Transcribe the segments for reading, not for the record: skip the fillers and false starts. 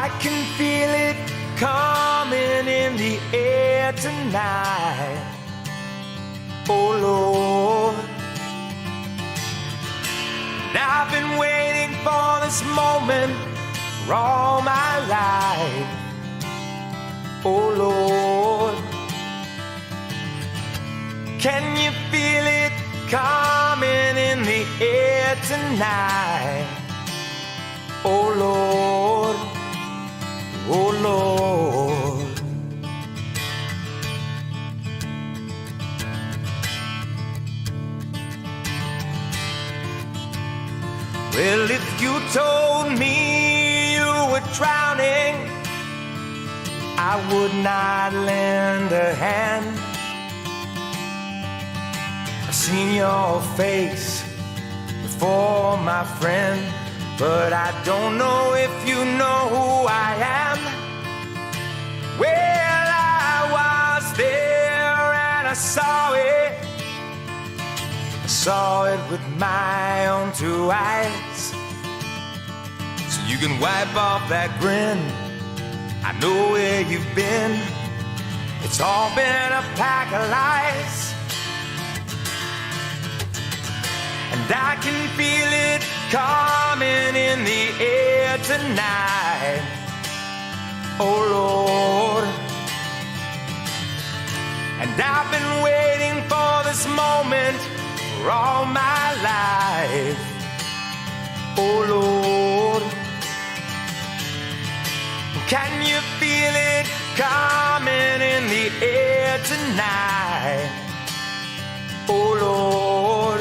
I can feel it coming in the air tonight. Oh Lord, and I've been waiting for this moment for all my life. Oh Lord, can you feel it coming in the air tonight? Oh Lord, oh Lord. Well, if you told me you were drowning, I would not lend a hand. I've seen your face before, my friend, but I don't know if you know who I am. Well, I was there and I saw it. I saw it with my own two eyes. So you can wipe off that grin. I know where you've been. It's all been a pack of lies. And I can feel it coming in the air tonight. Oh Lord, and I've been waiting for this moment for all my life. Oh Lord, can you feel it coming in the air tonight? Oh Lord,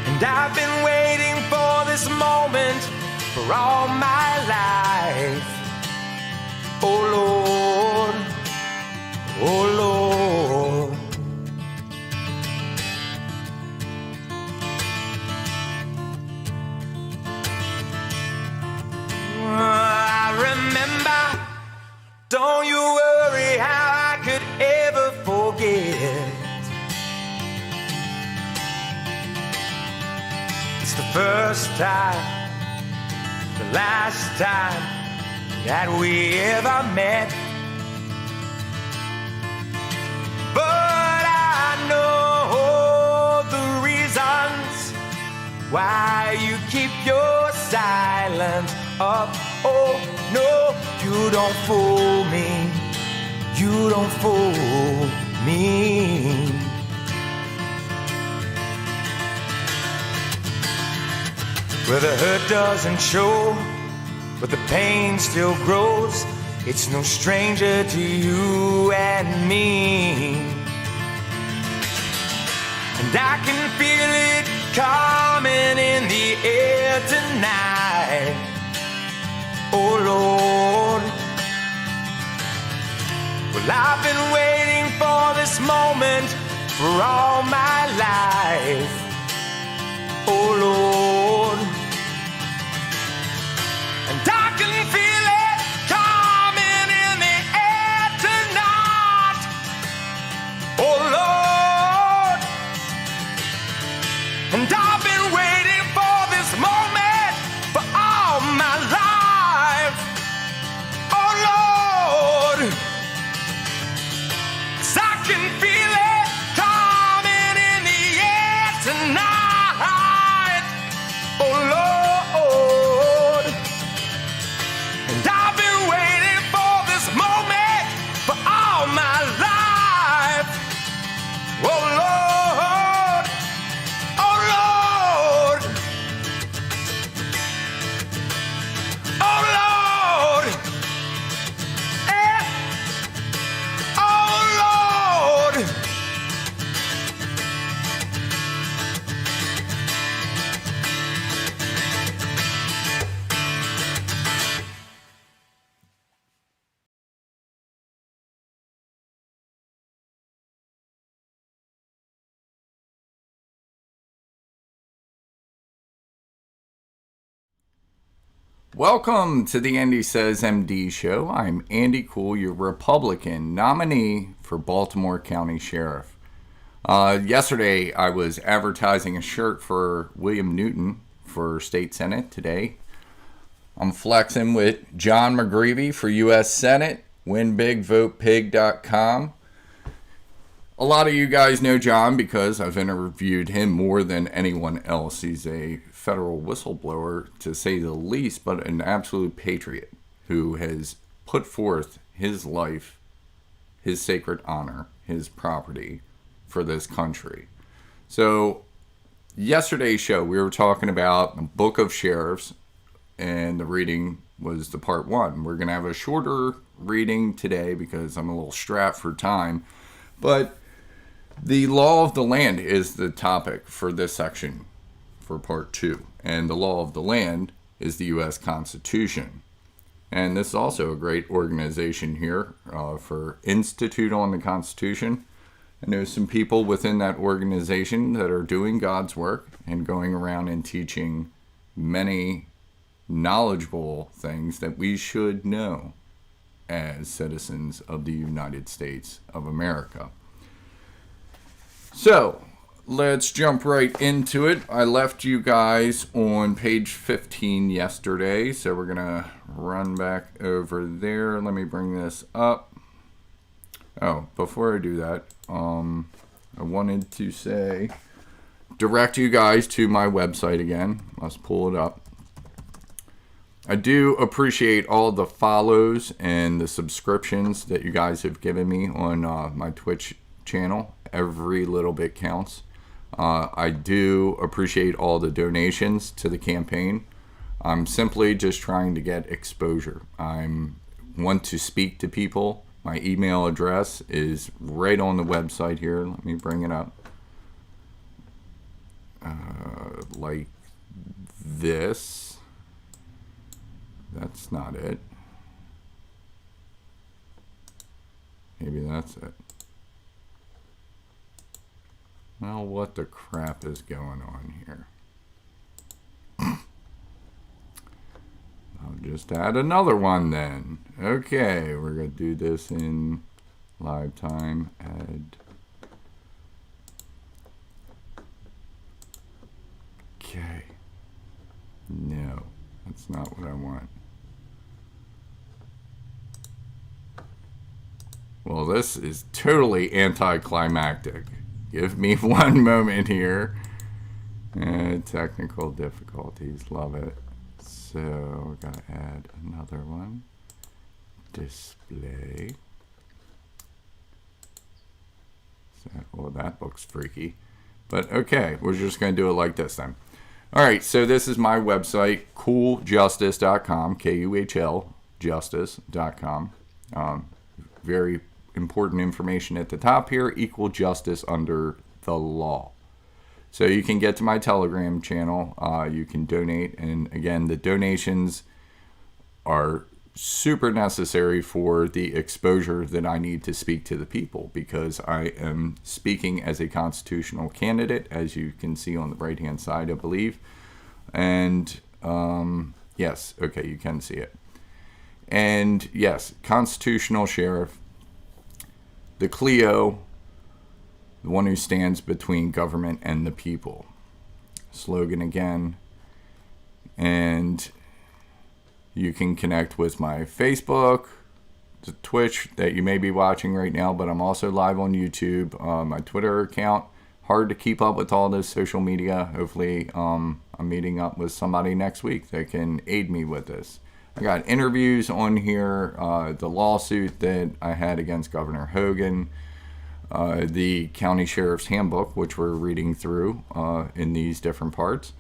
and I've been waiting for this moment for all my life. Oh Lord, oh Lord. I remember, don't you worry how I could ever forget. It's the first time, the last time that we ever met. But I know the reasons why you keep your silence up. Oh no, you don't fool me. You don't fool me. Where the hurt doesn't show, but the pain still grows. It's no stranger to you and me. And I can feel it coming in the air tonight. Oh Lord, well I've been waiting for this moment for all my life. Oh Lord, and I can feel it coming in the air tonight. Oh Lord, and I've been waiting for this moment for all my life. Oh Lord, 'cause I can feel it coming in the air tonight. Oh Lord, and I've been waiting for this moment for all my life. Oh Lord, oh Lord, oh Lord, eh, oh Lord. Welcome to the Andy Says MD show. I'm Andy Cool, your Republican nominee for Baltimore County Sheriff. Yesterday, I was advertising a shirt for William Newton for State Senate. Today, I'm flexing with John McGreevy for U.S. Senate, winbigvotepig.com. A lot of you guys know John because I've interviewed him more than anyone else. He's a federal whistleblower, to say the least, but an absolute patriot who has put forth his life, his sacred honor, his property for this country. So yesterday's show, we were talking about the Book of Sheriffs, and the reading was the part one. We're going to have a shorter reading today because I'm a little strapped for time, but the law of the land is the topic for this section for part two. And the law of the land is the U.S. Constitution. And this is also a great organization here for Institute on the Constitution. And there's some people within that organization that are doing God's work and going around and teaching many knowledgeable things that we should know as citizens of the United States of America. So, let's jump right into it. I left you guys on page 15 yesterday, so we're going to run back over there. Let me bring this up. Oh, before I do that, I wanted to say, direct you guys to my website again. Let's pull it up. I do appreciate all the follows and the subscriptions that you guys have given me on my Twitch channel. Every little bit counts. I do appreciate all the donations to the campaign. I'm simply just trying to get exposure. I want to speak to people. My email address is right on the website here. Let me bring it up. Like this. That's not it. Maybe that's it. Well, what the crap is going on here? I'll just add another one then. Okay, we're going to do this in live time. Add. Okay. No, that's not what I want. Well, this is totally anticlimactic. Give me one moment here. Technical difficulties, love it. So we're gonna add another one. Display. Well, that looks freaky. But okay, we're just gonna do it like this then. All right, so this is my website, cooljustice.com, K-U-H-L, justice.com. Very important information at the top here, equal justice under the law. So you can get to my Telegram channel, you can donate, and again, the donations are super necessary for the exposure that I need to speak to the people, because I am speaking as a constitutional candidate, as you can see on the right hand side, I believe. And yes, okay, you can see it. And yes, constitutional sheriff, the Clio, the one who stands between government and the people. Slogan again. And you can connect with my Facebook, the Twitch that you may be watching right now, but I'm also live on YouTube, my Twitter account. Hard to keep up with all this social media. Hopefully I'm meeting up with somebody next week that can aid me with this. I got interviews on here, the lawsuit that I had against Governor Hogan, the County Sheriff's Handbook, which we're reading through in these different parts,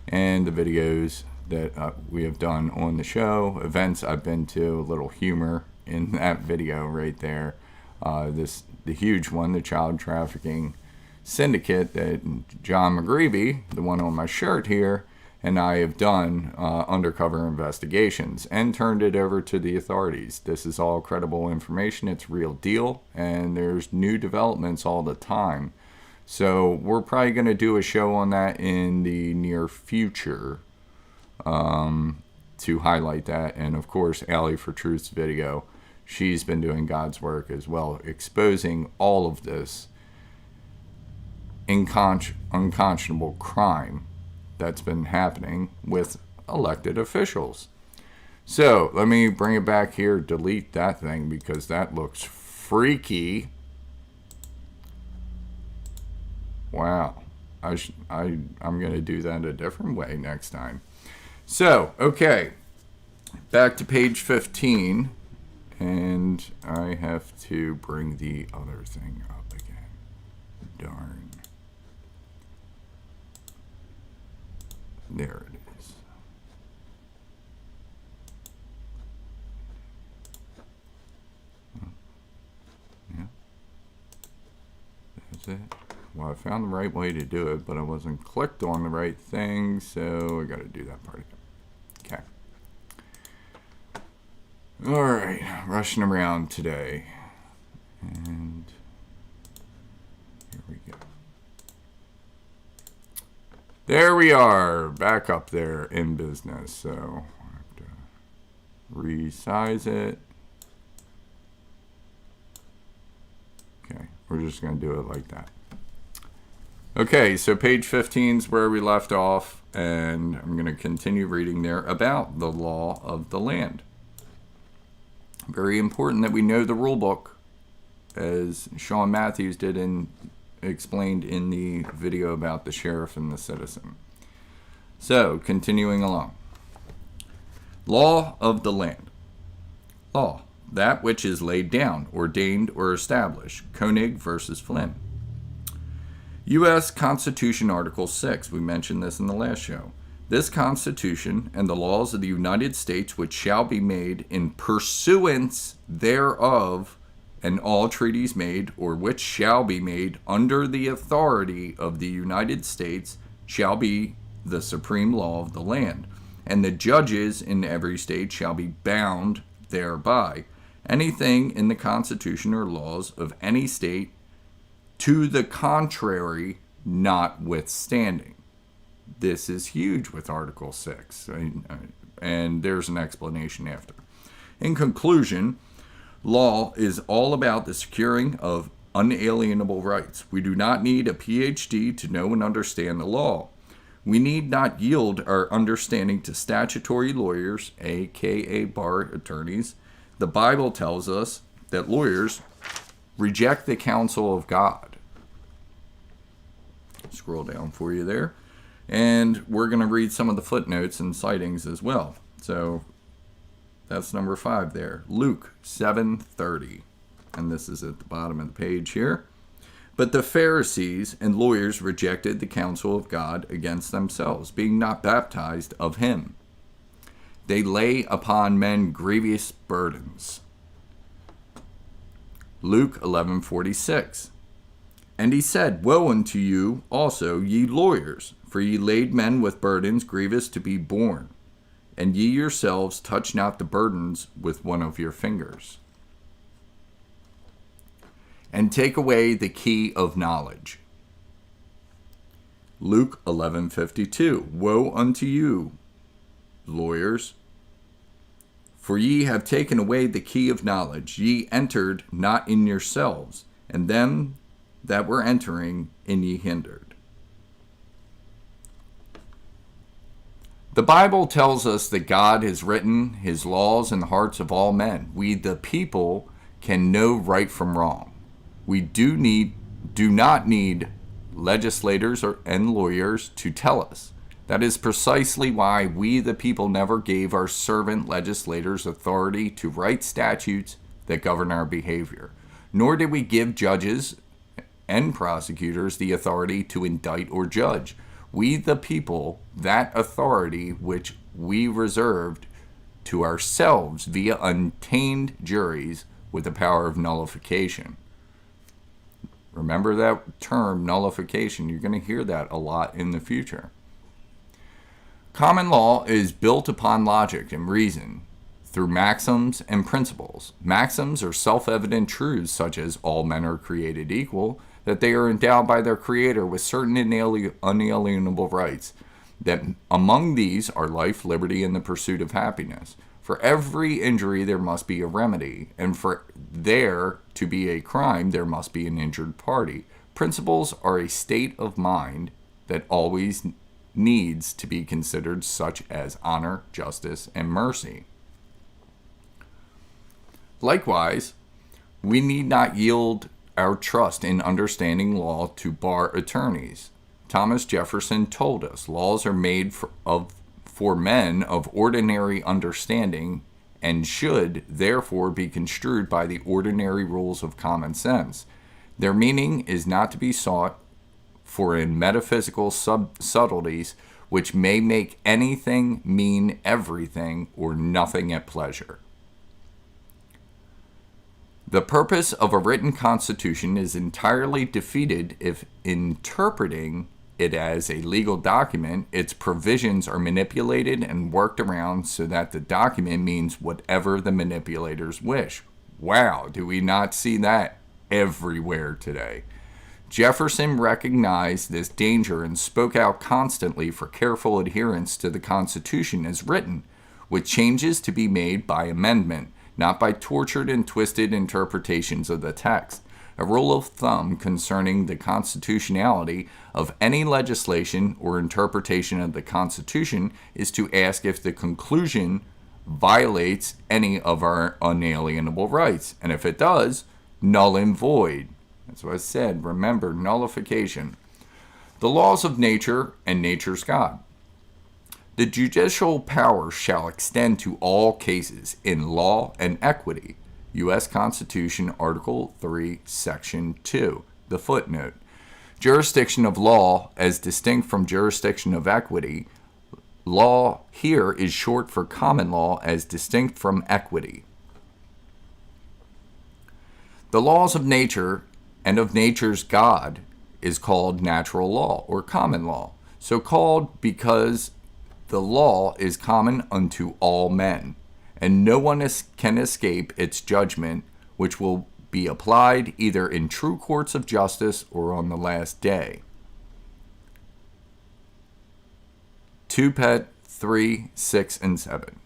and the videos that we have done on the show, events I've been to, a little humor in that video right there. The huge one, the child trafficking syndicate that John McGreevy, the one on my shirt here, and I have done undercover investigations and turned it over to the authorities. This is all credible information. It's real deal, and there's new developments all the time. So we're probably going to do a show on that in the near future to highlight that. And of course, Allie for Truth's video, she's been doing God's work as well, exposing all of this unconscionable crime that's been happening with elected officials. So let me bring it back here, delete that thing because that looks freaky. Wow. I'm going to do that a different way next time. So, okay. Back to page 15. And I have to bring the other thing up again. Darn. There it is. Yeah. That's it. Well, I found the right way to do it, but I wasn't clicked on the right thing, so I got to do that part again. Okay. All right, rushing around today, and here we go. There we are, back up there in business. So I have to resize it. Okay, we're just going to do it like that. Okay, so page 15 is where we left off, and I'm going to continue reading there about the law of the land. Very important that we know the rule book, as Sean Matthews did and explained in the video about the sheriff and the citizen. So, continuing along. Law of the land. Law, that which is laid down, ordained, or established. Koenig versus Flynn. U.S. Constitution Article 6. We mentioned this in the last show. This Constitution and the laws of the United States which shall be made in pursuance thereof, and all treaties made or which shall be made under the authority of the United States shall be the supreme law of the land, and the judges in every state shall be bound thereby. Anything in the Constitution or laws of any state to the contrary notwithstanding. This is huge with Article 6, and there's an explanation after. In conclusion, law is all about the securing of unalienable rights. We do not need a PhD to know and understand the law. We need not yield our understanding to statutory lawyers, aka bar attorneys. The Bible tells us that lawyers reject the counsel of God. Scroll down for you there. And we're going to read some of the footnotes and citings as well. So that's number 5 there. Luke 7:30. And this is at the bottom of the page here. But the Pharisees and lawyers rejected the counsel of God against themselves, being not baptized of him. They lay upon men grievous burdens. Luke 11:46. And he said, Woe unto you also, ye lawyers, for ye laid men with burdens grievous to be borne, and ye yourselves touch not the burdens with one of your fingers. And take away the key of knowledge. Luke 11:52. Woe unto you, lawyers, for ye have taken away the key of knowledge. Ye entered not in yourselves, and them that were entering in ye hindered. The Bible tells us that God has written his laws in the hearts of all men. We, the people, can know right from wrong. We do not need legislators and lawyers to tell us. That is precisely why we, the people, never gave our servant legislators authority to write statutes that govern our behavior. Nor did we give judges and prosecutors the authority to indict or judge. We, the people, that authority which we reserved to ourselves via untainted juries with the power of nullification. Remember that term, nullification. You're going to hear that a lot in the future. Common law is built upon logic and reason through maxims and principles. Maxims are self-evident truths such as all men are created equal, that they are endowed by their Creator with certain unalienable rights, that among these are life, liberty, and the pursuit of happiness. For every injury there must be a remedy, and for there to be a crime there must be an injured party. Principles are a state of mind that always needs to be considered, such as honor, justice, and mercy. Likewise, we need not yield our trust in understanding law to bar attorneys. Thomas Jefferson told us laws are made for men of ordinary understanding and should therefore be construed by the ordinary rules of common sense. Their meaning is not to be sought for in metaphysical subtleties which may make anything mean everything or nothing at pleasure. The purpose of a written constitution is entirely defeated if, interpreting it as a legal document, its provisions are manipulated and worked around so that the document means whatever the manipulators wish. Wow, do we not see that everywhere today? Jefferson recognized this danger and spoke out constantly for careful adherence to the Constitution as written, with changes to be made by amendment, not by tortured and twisted interpretations of the text. A rule of thumb concerning the constitutionality of any legislation or interpretation of the Constitution is to ask if the conclusion violates any of our unalienable rights, and if it does, null and void. That's what I said. Remember, nullification. The laws of nature and nature's God. The judicial power shall extend to all cases in law and equity. U.S. Constitution, Article 3, Section 2. The footnote. Jurisdiction of law as distinct from jurisdiction of equity. Law here is short for common law as distinct from equity. The laws of nature and of nature's God is called natural law or common law. So called because the law is common unto all men, and no one can escape its judgment, which will be applied either in true courts of justice or on the last day. 2 Pet 3, 6, and 7.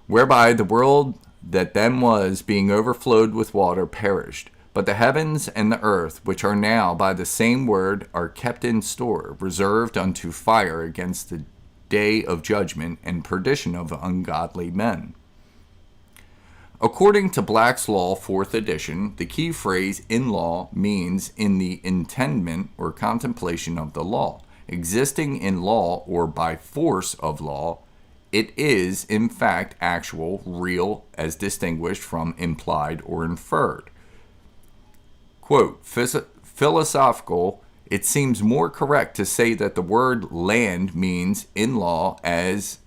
Whereby the world that then was, being overflowed with water, perished. But the heavens and the earth, which are now by the same word, are kept in store, reserved unto fire against the day of judgment and perdition of ungodly men. According to Black's Law, 4th edition, the key phrase in law means in the intendment or contemplation of the law. Existing in law or by force of law, it is, in fact, actual, real, as distinguished from implied or inferred. Quote, philosophical, it seems more correct to say that the word land means in law as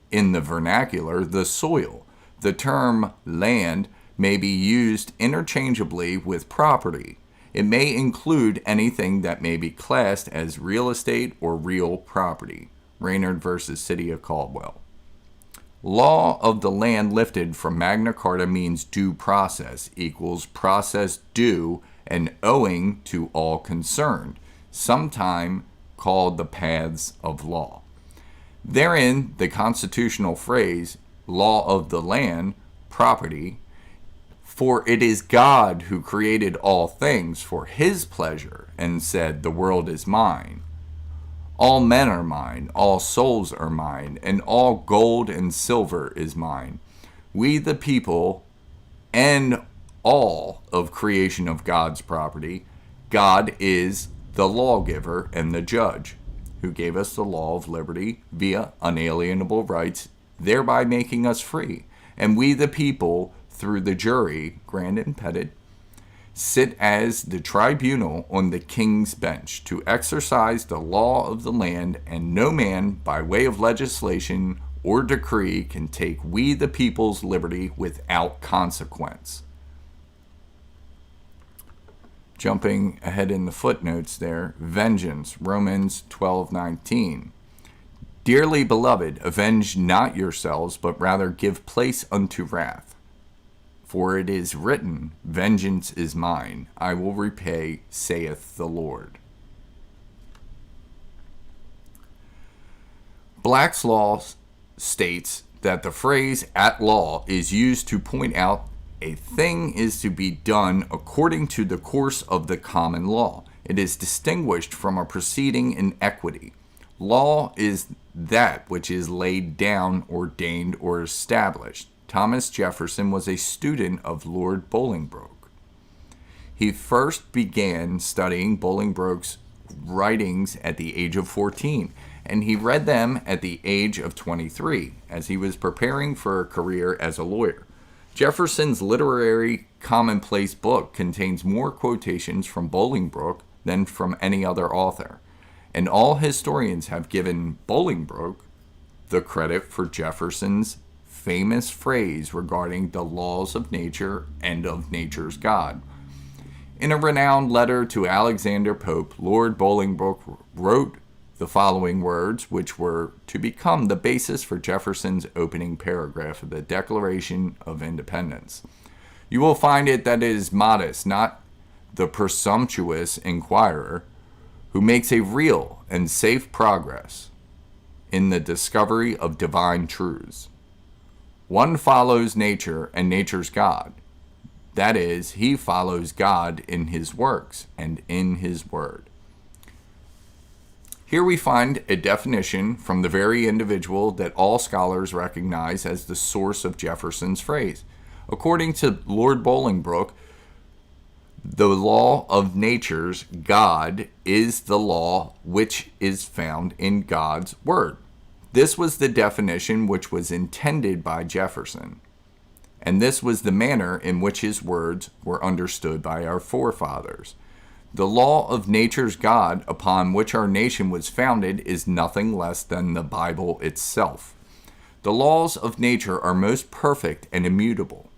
in the vernacular, the soil. The term land may be used interchangeably with property. It may include anything that may be classed as real estate or real property. Raynard versus City of Caldwell. Law of the land lifted from Magna Carta means due process equals process due and owing to all concerned, sometime called the paths of law. Therein, the constitutional phrase, law of the land, property, for it is God who created all things for his pleasure and said, the world is mine. All men are mine, all souls are mine, and all gold and silver is mine. We the people and all of creation of God's property. God is the lawgiver and the judge, who gave us the law of liberty via unalienable rights, thereby making us free. And we the people, through the jury, grand and petted, sit as the tribunal on the king's bench to exercise the law of the land, and no man, by way of legislation or decree, can take we the people's liberty without consequence. Jumping ahead in the footnotes there, vengeance, Romans 12:19. Dearly beloved, avenge not yourselves, but rather give place unto wrath. For it is written, vengeance is mine, I will repay, saith the Lord. Black's Law states that the phrase at law is used to point out a thing is to be done according to the course of the common law. It is distinguished from a proceeding in equity. Law is that which is laid down, ordained, or established. Thomas Jefferson was a student of Lord Bolingbroke. He first began studying Bolingbroke's writings at the age of 14, and he read them at the age of 23 as he was preparing for a career as a lawyer. Jefferson's literary commonplace book contains more quotations from Bolingbroke than from any other author, and all historians have given Bolingbroke the credit for Jefferson's famous phrase regarding the laws of nature and of nature's God. In a renowned letter to Alexander Pope, Lord Bolingbroke wrote the following words, which were to become the basis for Jefferson's opening paragraph of the Declaration of Independence. You will find it that it is modest, not the presumptuous inquirer, who makes a real and safe progress in the discovery of divine truths. One follows nature and nature's God. That is, he follows God in his works and in his word. Here we find a definition from the very individual that all scholars recognize as the source of Jefferson's phrase. According to Lord Bolingbroke, the law of nature's God is the law which is found in God's word. This was the definition which was intended by Jefferson, and this was the manner in which his words were understood by our forefathers. The law of nature's God upon which our nation was founded is nothing less than the Bible itself. The laws of nature are most perfect and immutable,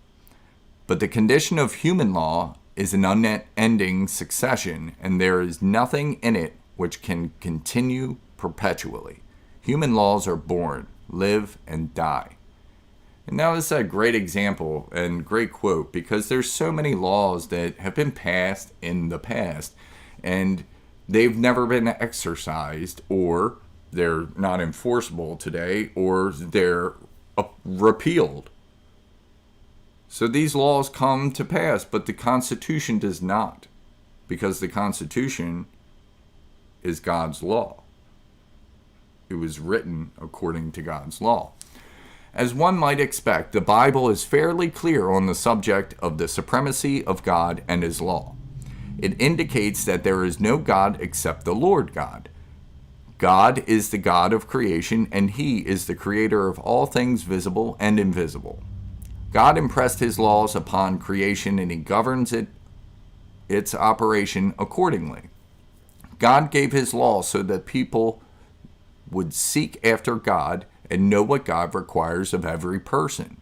but the condition of human law is an unending succession, and there is nothing in it which can continue perpetually. Human laws are born, live, and die. And that was a great example and great quote, because there's so many laws that have been passed in the past and they've never been exercised, or they're not enforceable today, or they're repealed. So these laws come to pass, but the Constitution does not, because the Constitution is God's law. It was written according to God's law. As one might expect, the Bible is fairly clear on the subject of the supremacy of God and his law. It indicates that there is no God except the Lord God. God is the God of creation, and he is the creator of all things visible and invisible. God impressed his laws upon creation, and he governs its operation accordingly. God gave his law so that people would seek after God and know what God requires of every person.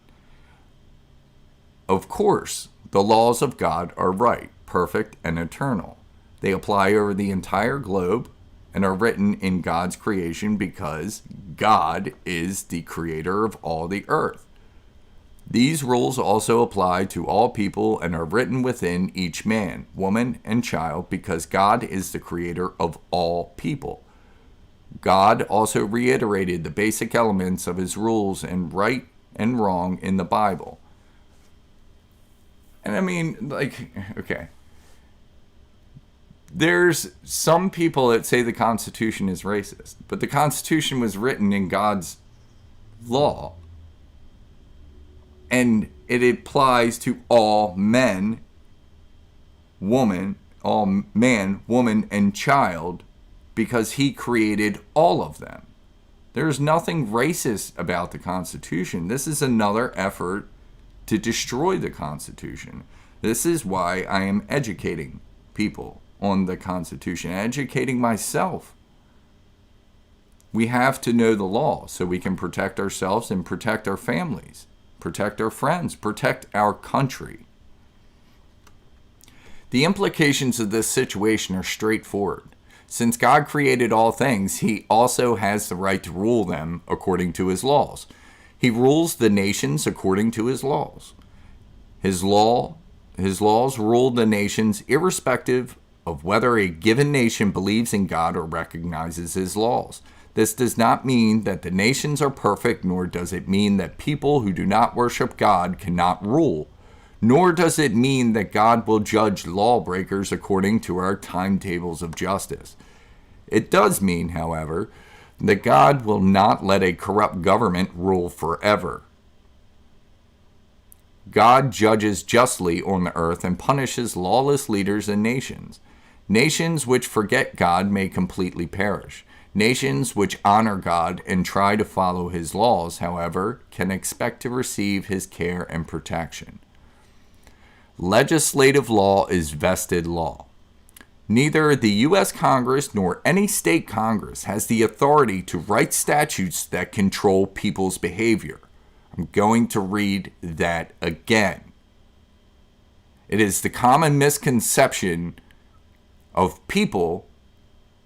Of course, the laws of God are right, perfect, and eternal. They apply over the entire globe and are written in God's creation because God is the creator of all the earth. These rules also apply to all people and are written within each man, woman, and child because God is the creator of all people. God also reiterated the basic elements of his rules and right and wrong in the Bible. And I mean, okay. There's some people that say the Constitution is racist, but the Constitution was written in God's law. And it applies to all men, all man, woman, and child, because he created all of them. There's nothing racist about the Constitution. This is another effort to destroy the Constitution. This is why I am educating people on the Constitution, educating myself. We have to know the law so we can protect ourselves and protect our families, protect our friends, protect our country. The implications of this situation are straightforward. Since God created all things, he also has the right to rule them according to his laws. He rules the nations according to his laws. His laws rule the nations irrespective of whether a given nation believes in God or recognizes his laws. This does not mean that the nations are perfect, nor does it mean that people who do not worship God cannot rule. Nor does it mean that God will judge lawbreakers according to our timetables of justice. It does mean, however, that God will not let a corrupt government rule forever. God judges justly on the earth and punishes lawless leaders and nations. Nations which forget God may completely perish. Nations which honor God and try to follow his laws, however, can expect to receive his care and protection. Legislative law is vested law. Neither the U.S. Congress nor any state Congress has the authority to write statutes that control people's behavior. I'm going to read that again. It is the common misconception of people,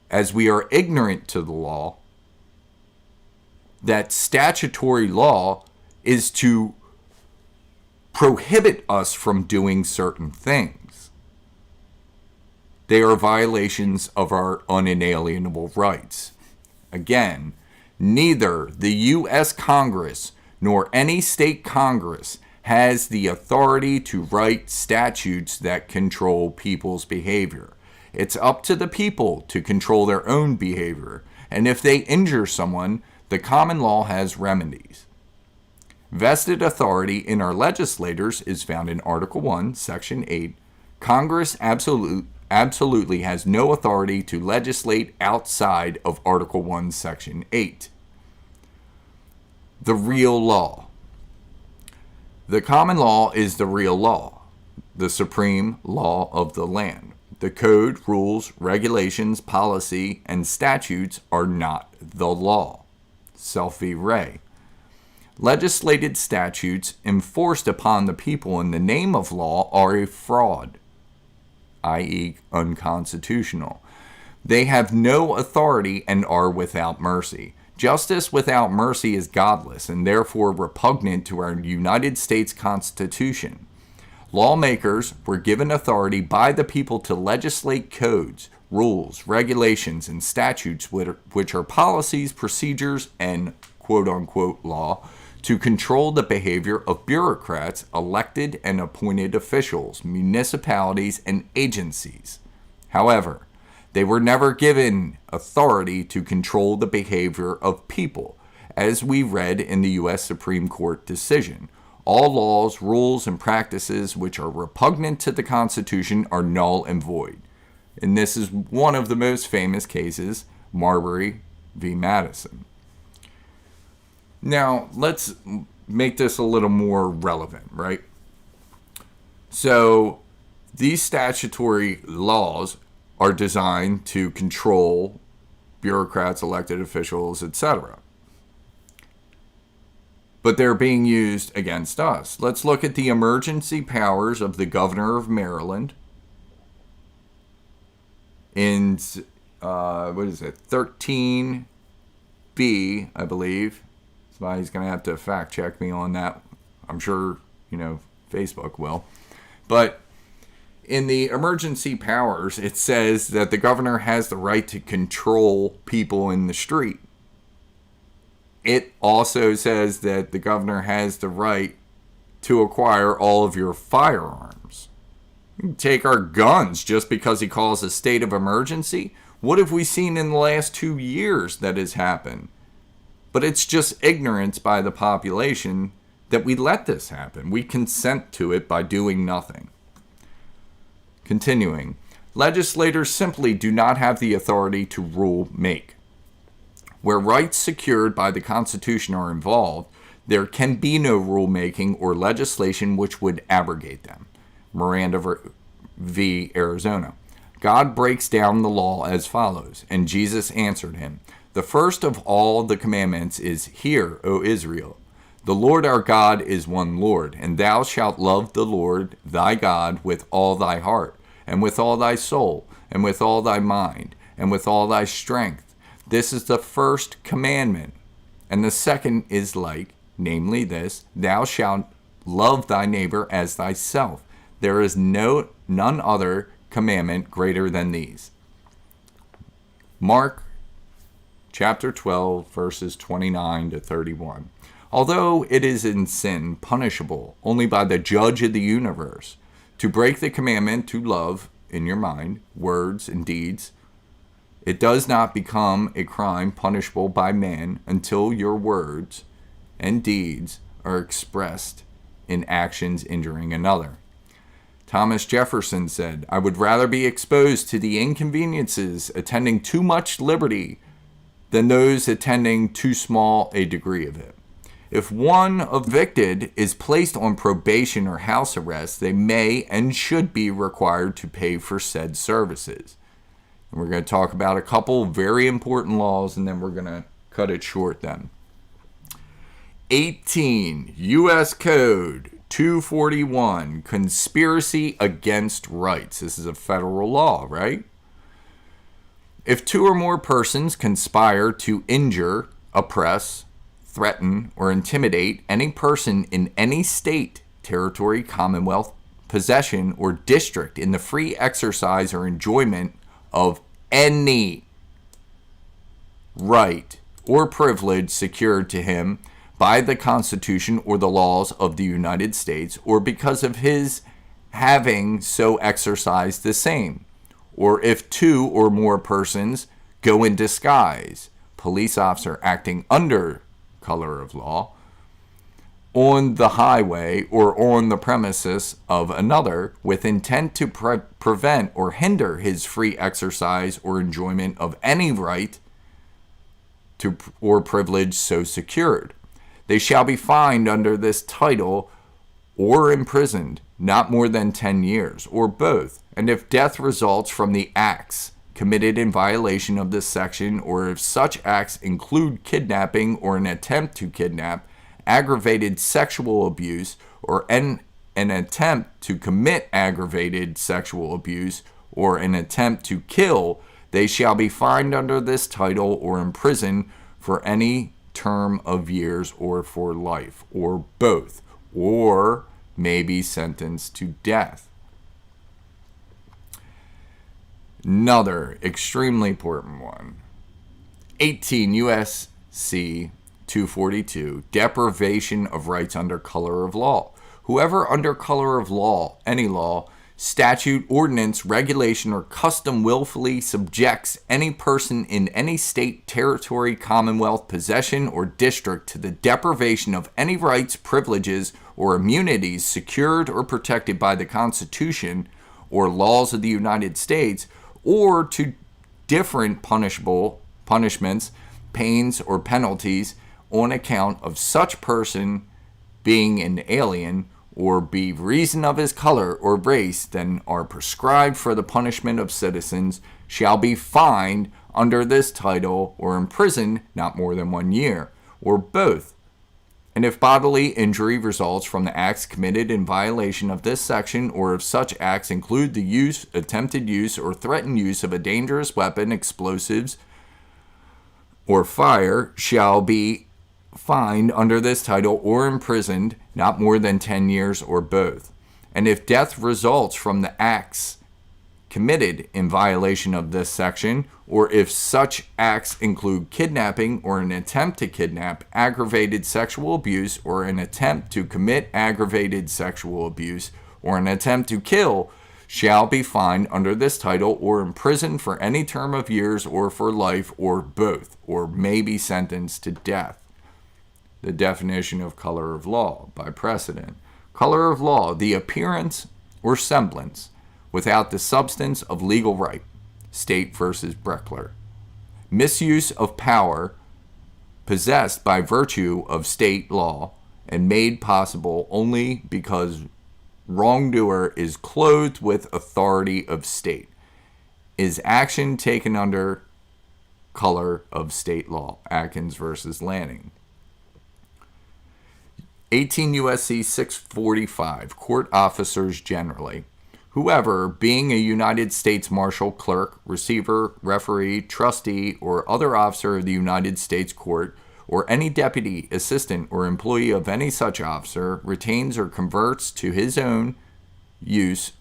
as we are ignorant to the law, that statutory law is to prohibit us from doing certain things. They are violations of our unalienable rights. Again, neither the U.S. Congress nor any state Congress has the authority to write statutes that control people's behavior. It's up to the people to control their own behavior, and if they injure someone, the common law has remedies. Vested authority in our legislators is found in Article 1, Section 8. Congress absolutely has no authority to legislate outside of Article 1, Section 8. The real law. The common law is the real law, the supreme law of the land. The code, rules, regulations, policy, and statutes are not the law. Self v. Ray. Legislated statutes enforced upon the people in the name of law are a fraud, i.e., unconstitutional. They have no authority and are without mercy. Justice without mercy is godless and therefore repugnant to our United States Constitution. Lawmakers were given authority by the people to legislate codes, rules, regulations, and statutes which are policies, procedures, and quote-unquote law to control the behavior of bureaucrats, elected and appointed officials, municipalities, and agencies. However, they were never given authority to control the behavior of people, as we read in the U.S. Supreme Court decision. All laws, rules, and practices which are repugnant to the Constitution are null and void. And this is one of the most famous cases, Marbury v. Madison. Now, let's make this a little more relevant, right? So, these statutory laws are designed to control bureaucrats, elected officials, etc. But they're being used against us. Let's look at the emergency powers of the governor of Maryland in, 13B, I believe. Somebody's going to have to fact check me on that. I'm sure, Facebook will. But in the emergency powers, it says that the governor has the right to control people in the street. It also says that the governor has the right to acquire all of your firearms. You can take our guns just because he calls a state of emergency. What have we seen in the last 2 years that has happened? But it's just ignorance by the population that we let this happen. We consent to it by doing nothing. Continuing, legislators simply do not have the authority to rule make. Where rights secured by the Constitution are involved, there can be no rulemaking or legislation which would abrogate them. Miranda v. Arizona. God breaks down the law as follows, and Jesus answered him, "The first of all the commandments is, Hear, O Israel, the Lord our God is one Lord, and thou shalt love the Lord thy God with all thy heart, and with all thy soul, and with all thy mind, and with all thy strength. This is the first commandment. And the second is like, namely this, thou shalt love thy neighbor as thyself. There is none other commandment greater than these." Mark chapter 12, verses 29 to 31. Although it is in sin punishable only by the judge of the universe, to break the commandment to love in your mind, words, and deeds, it does not become a crime punishable by man until your words and deeds are expressed in actions injuring another. Thomas Jefferson said, "I would rather be exposed to the inconveniences attending too much liberty than those attending too small a degree of it. If one evicted is placed on probation or house arrest, they may and should be required to pay for said services." And we're going to talk about a couple very important laws, and then we're going to cut it short then. 18 U.S. Code 241, conspiracy against rights. This is a federal law, right? If two or more persons conspire to injure, oppress, threaten, or intimidate any person in any state, territory, commonwealth, possession, or district in the free exercise or enjoyment of any right or privilege secured to him by the Constitution or the laws of the United States, or because of his having so exercised the same, or if two or more persons go in disguise, police officer acting under color of law, on the highway or on the premises of another with intent to prevent or hinder his free exercise or enjoyment of any right to or privilege so secured. They shall be fined under this title or imprisoned not more than 10 years, or both. And if death results from the acts committed in violation of this section, or if such acts include kidnapping or an attempt to kidnap, aggravated sexual abuse, or an attempt to commit aggravated sexual abuse, or an attempt to kill, they shall be fined under this title or imprisoned for any term of years or for life, or both, or may be sentenced to death. Another extremely important one. 18 U.S.C. 242, deprivation of rights under color of law. Whoever under color of law, any law, statute, ordinance, regulation, or custom willfully subjects any person in any state, territory, commonwealth, possession, or district to the deprivation of any rights, privileges, or immunities secured or protected by the Constitution or laws of the United States, or to different punishments, pains, or penalties on account of such person being an alien, or be reason of his color or race than are prescribed for the punishment of citizens, shall be fined under this title or imprisoned not more than 1 year, or both. And if bodily injury results from the acts committed in violation of this section, or if such acts include the use, attempted use, or threatened use of a dangerous weapon, explosives, or fire, shall be fined under this title or imprisoned not more than 10 years, or both. And if death results from the acts committed in violation of this section, or if such acts include kidnapping or an attempt to kidnap, aggravated sexual abuse, or an attempt to commit aggravated sexual abuse, or an attempt to kill, shall be fined under this title or imprisoned for any term of years or for life, or both, or may be sentenced to death. The definition of color of law by precedent. Color of law, the appearance or semblance without the substance of legal right. State versus Breckler. Misuse of power possessed by virtue of state law and made possible only because wrongdoer is clothed with authority of state. Is action taken under color of state law. Atkins versus Lanning. 18 U.S.C. 645, court officers generally. Whoever, being a United States Marshal, clerk, receiver, referee, trustee, or other officer of the United States Court, or any deputy, assistant, or employee of any such officer, retains or converts to his own use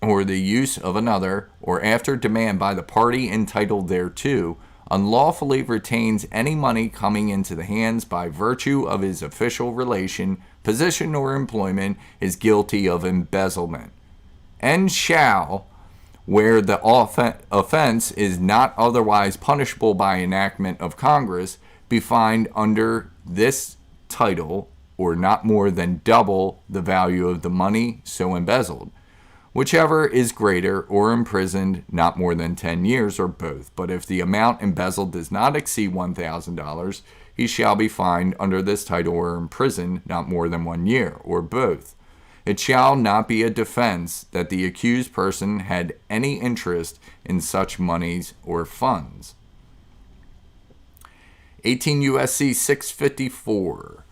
or the use of another, or after demand by the party entitled thereto, unlawfully retains any money coming into the hands by virtue of his official relation, position, or employment, is guilty of embezzlement, and shall, where the offense is not otherwise punishable by enactment of Congress, be fined under this title or not more than double the value of the money so embezzled, whichever is greater, or imprisoned not more than 10 years, or both. But if the amount embezzled does not exceed $1,000, he shall be fined under this title or imprisoned not more than 1 year, or both. It shall not be a defense that the accused person had any interest in such monies or funds. 18 U.S.C. 654.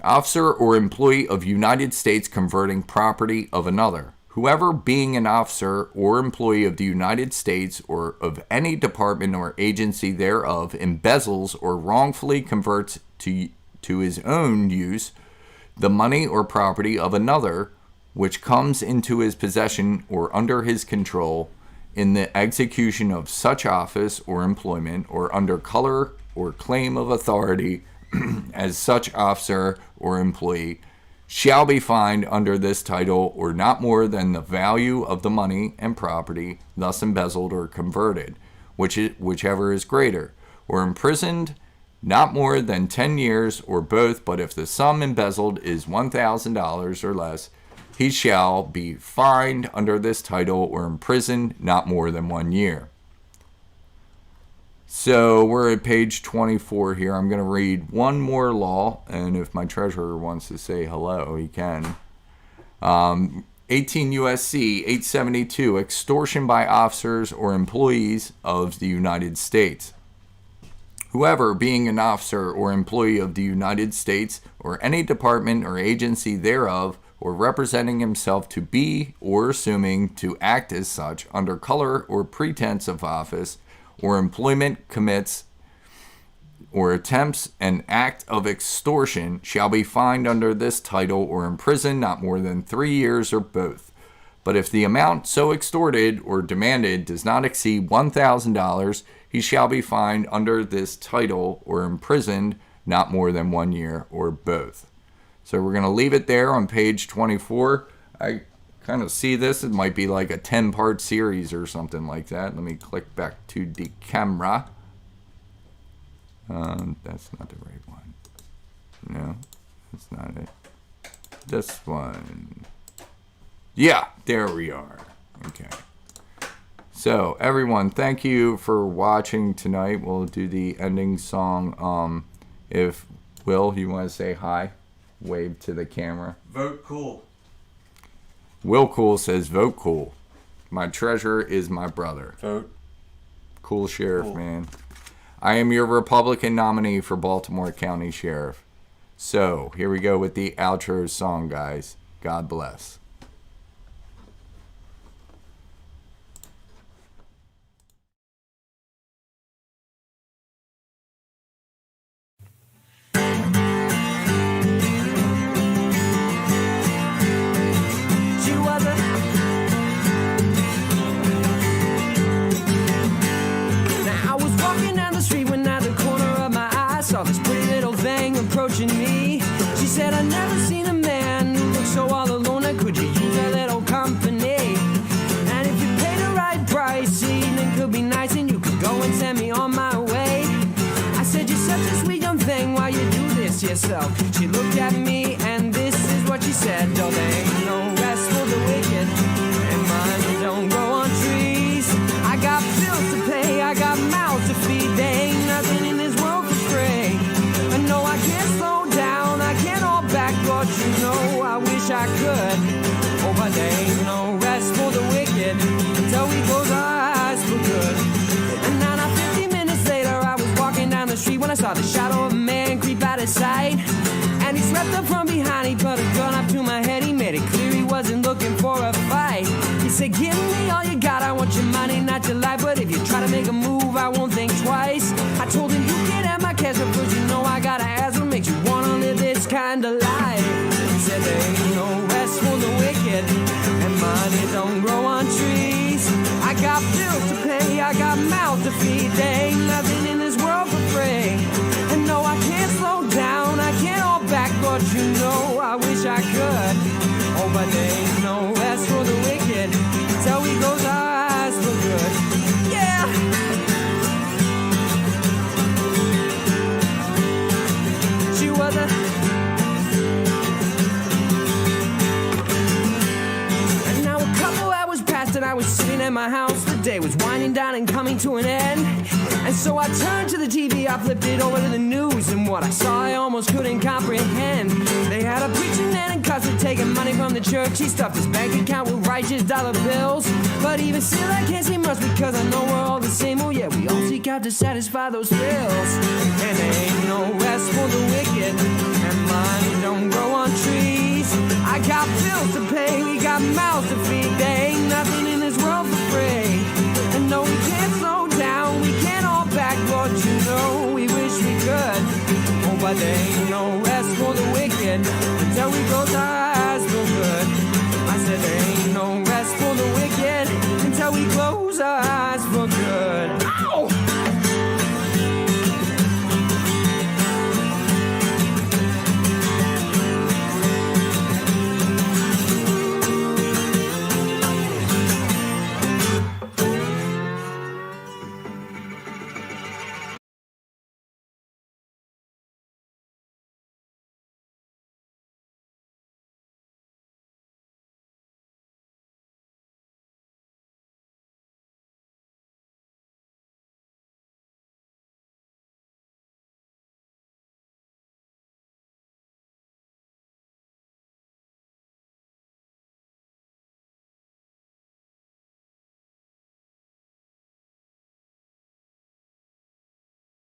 Officer or employee of United States converting property of another. Whoever, being an officer or employee of the United States or of any department or agency thereof, embezzles or wrongfully converts to his own use the money or property of another, which comes into his possession or under his control, in the execution of such office or employment, or under color or claim of authority as such officer or employee, shall be fined under this title or not more than the value of the money and property thus embezzled or converted, whichever is greater, or imprisoned not more than 10 years, or both. But if the sum embezzled is $1,000 or less, he shall be fined under this title or imprisoned not more than 1 year. So we're at page 24 here. I'm going to read one more law, and if my treasurer wants to say hello, he can. 18 U.S.C. 872, extortion by officers or employees of the United States. Whoever, being an officer or employee of the United States or any department or agency thereof, or representing himself to be or assuming to act as such under color or pretense of office or employment, commits or attempts an act of extortion, shall be fined under this title or imprisoned not more than 3 years, or both. But if the amount so extorted or demanded does not exceed $1,000, he shall be fined under this title or imprisoned not more than 1 year, or both. So we're going to leave it there on page 24. I kind of see this. It might be like a 10-part series or something like that. Let me click back to the camera. That's not the right one. No, that's not it. This one. Yeah, there we are. Okay. So, everyone, thank you for watching tonight. We'll do the ending song. If Will, you want to say hi? Wave to the camera. Vote cool. Will Cool says, vote cool. My treasurer is my brother. Vote Cool sheriff, cool. man. I am your Republican nominee for Baltimore County Sheriff. So, here we go with the outro song, guys. God bless. Approaching me, she said, I've never seen a man who looks so all alone. Could you use a little company? And if you pay the right price, the evening could be nice, and you could go and send me on my way. I said, you're such a sweet young thing, why you do this yourself? She looked at me, and this is what she said. Oh, there ain't no rest for the wicked, and mine don't grow on trees. I got bills to pay, I got mouths to feed. There ain't nothing in this world for free. No, I can't slow down, I can't hold back, but you know I wish I could. Oh, but there ain't no rest for the wicked until we close our eyes for good. And now 50 minutes later, I was walking down the street when I saw the shadow of a man creep out of sight. And he swept up from behind, he put a gun up to my head, he made it clear he wasn't looking for a fight. He said, give me all you got, I want your money, not your life, but if you try to make a move, I won't think twice. I told him, you can't have my cash, because you know I gotta ask what makes you wanna live this kind of life. He said, there ain't no rest for the wicked, and money don't grow on trees. I got bills to pay, I got mouths to feed, there ain't nothing in this world for free. And no, I can't slow down, I can't hold back, but you know I wish I could. Oh, but there ain't no rest for the wicked till we close our eyes for good. Yeah. She was a at my house. The day was winding down and coming to an end. And so I turned to the TV, I flipped it over to the news, and what I saw I almost couldn't comprehend. They had a preacher man in custody taking money from the church. He stuffed his bank account with righteous dollar bills. But even still I can't say much because I know we're all the same. Oh yeah, we all seek out to satisfy those bills. And there ain't no rest for the wicked, and money don't grow on trees. I got bills to pay, we got mouths to feed. There ain't nothing in this world for free. And no, we can't slow down, we can't all back, Lord, you know we wish we could. Oh, but there ain't no rest for the wicked.